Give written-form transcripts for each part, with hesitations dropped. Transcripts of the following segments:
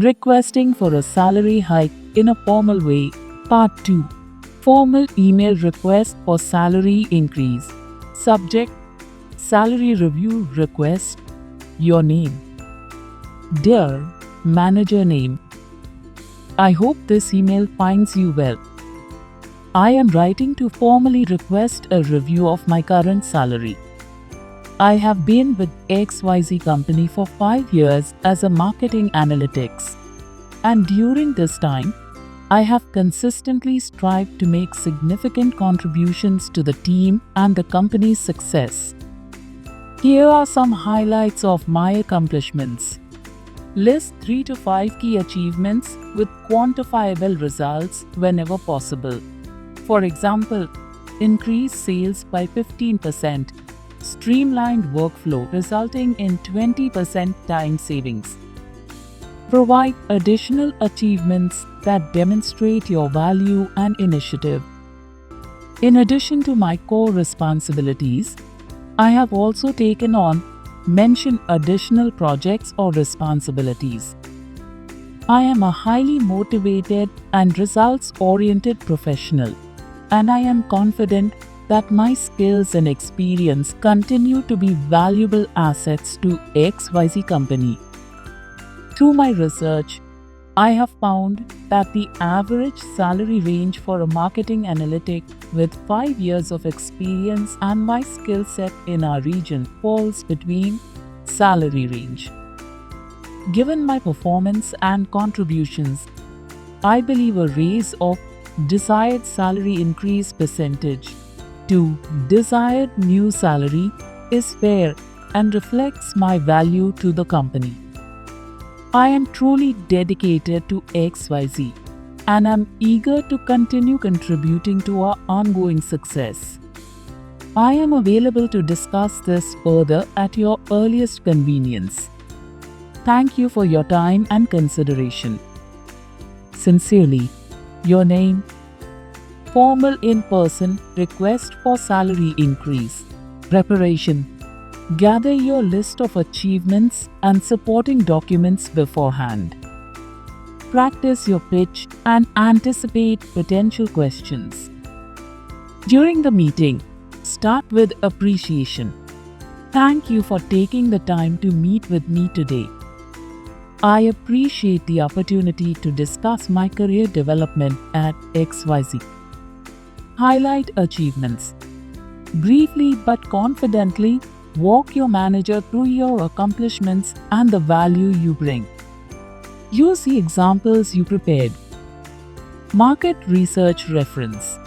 Requesting for a salary hike in a formal way. Part 2. Formal email request for salary increase. Subject: Salary review request. Your name. Dear Manager Name, I hope this email finds you well. I am writing to formally request a review of my current salary. I have been with XYZ company for 5 years as a marketing analytics, and during this time, I have consistently strived to make significant contributions to the team and the company's success. Here are some highlights of my accomplishments. List 3 to 5 key achievements with quantifiable results whenever possible. For example, increase sales by 15%, streamlined workflow resulting in 20% time savings. Provide additional achievements that demonstrate your value and initiative. In addition to my core responsibilities, I have also taken on mention additional projects or responsibilities. I am a highly motivated and results-oriented professional, and I am confident that my skills and experience continue to be valuable assets to XYZ company. Through my research, I have found that the average salary range for a marketing analytic with 5 years of experience and my skill set in our region falls between salary range. Given my performance and contributions, I believe a raise of desired salary increase percentage to desired new salary is fair and reflects my value to the company. I am truly dedicated to XYZ and am eager to continue contributing to our ongoing success. I am available to discuss this further at your earliest convenience. Thank you for your time and consideration. Sincerely, your name. Formal in-person request for salary increase. Preparation: Gather your list of achievements and supporting documents beforehand. Practice your pitch and anticipate potential questions. During the meeting, start with appreciation. Thank you for taking the time to meet with me today. I appreciate the opportunity to discuss my career development at XYZ. Highlight achievements. Briefly but confidently walk your manager through your accomplishments and the value you bring. Use the examples you prepared. Market research reference.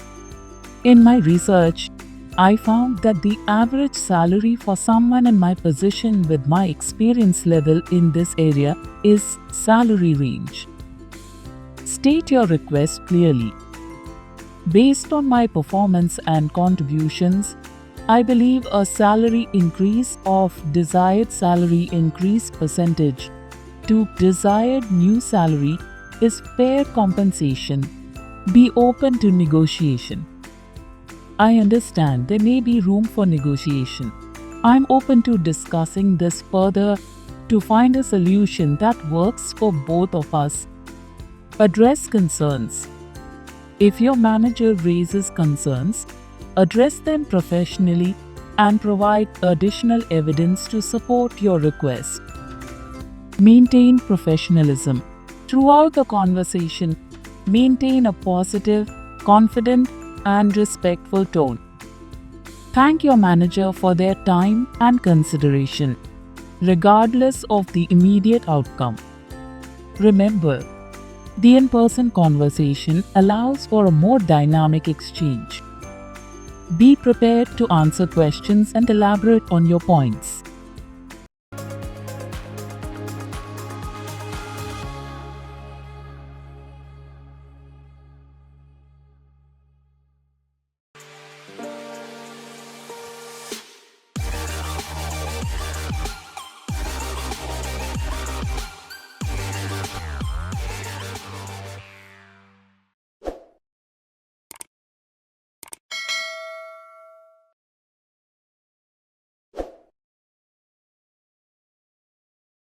In my research, I found that the average salary for someone in my position with my experience level in this area is salary range. State your request clearly. Based on my performance and contributions, I believe a salary increase of desired salary increase percentage to desired new salary is fair compensation. Be open to negotiation. I understand there may be room for negotiation. I'm open to discussing this further to find a solution that works for both of us. Address concerns. If your manager raises concerns, address them professionally and provide additional evidence to support your request. Maintain professionalism. Throughout the conversation, maintain a positive, confident, and respectful tone. Thank your manager for their time and consideration, regardless of the immediate outcome. Remember, the in-person conversation allows for a more dynamic exchange. Be prepared to answer questions and elaborate on your points.